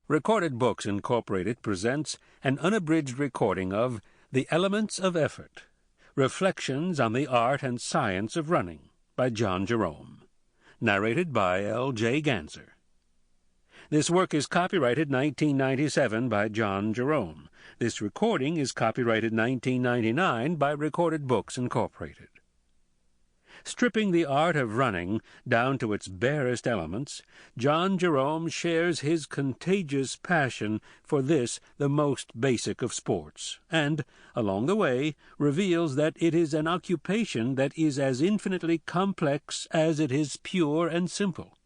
Recorded Books Incorporated presents an unabridged recording of The Elements of Effort, Reflections on the Art and Science of Running by John Jerome, narrated by L.J. Ganser. This work is copyrighted 1997 by John Jerome. This recording is copyrighted 1999 by Recorded Books Incorporated. Stripping the art of running down to its barest elements, John Jerome shares his contagious passion for this, the most basic of sports, and, along the way, reveals that it is an occupation that is as infinitely complex as it is pure and simple.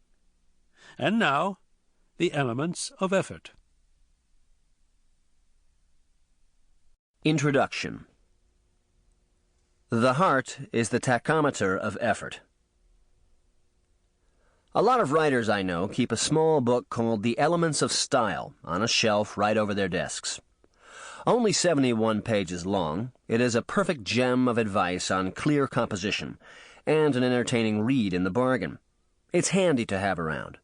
And now, the elements of effort. Introduction. The heart is the tachometer of effort. A lot of writers I know keep a small book called The Elements of Style on a shelf right over their desks. Only 71 pages long, it is a perfect gem of advice on clear composition, and an entertaining read in the bargain. It's handy to have around.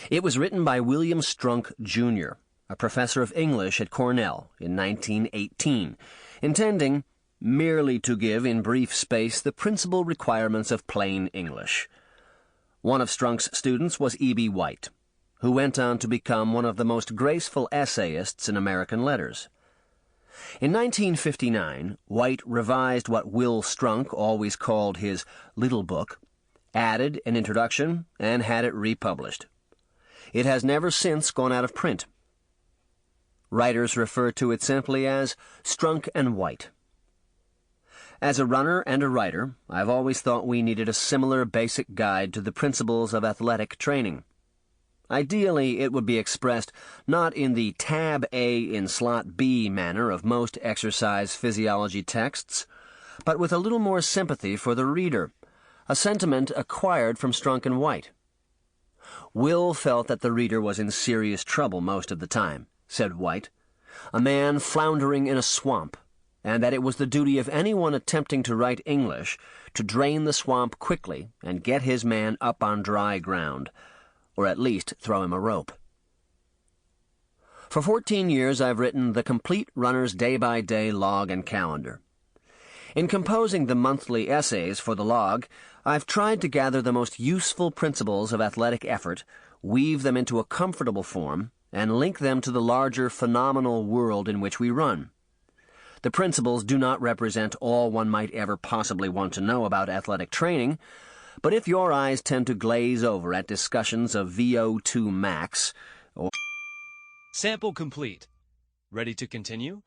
It was written by William Strunk, Jr., a professor of English at Cornell in 1918, intending merely to give in brief space the principal requirements of plain English. One of Strunk's students was E.B. White, who went on to become one of the most graceful essayists in American letters. In 1959, White revised what Will Strunk always called his little book, added an introduction, and had it republished. It has never since gone out of print. Writers refer to it simply as Strunk and White. As a runner and a writer, I've always thought we needed a similar basic guide to the principles of athletic training. Ideally, it would be expressed not in the tab A in slot B manner of most exercise physiology texts, but with a little more sympathy for the reader, a sentiment acquired from Strunk and White. Will felt that the reader was in serious trouble most of the time, said White, a man floundering in a swamp, and that it was the duty of anyone attempting to write English to drain the swamp quickly and get his man up on dry ground, or at least throw him a rope. For 14 years I've written The Complete Runner's Day-by-Day Log and Calendar. In composing the monthly essays for the log, I've tried to gather the most useful principles of athletic effort, weave them into a comfortable form, and link them to the larger phenomenal world in which we run. The principles do not represent all one might ever possibly want to know about athletic training, but if your eyes tend to glaze over at discussions of VO2 max or... Sample complete. Ready to continue?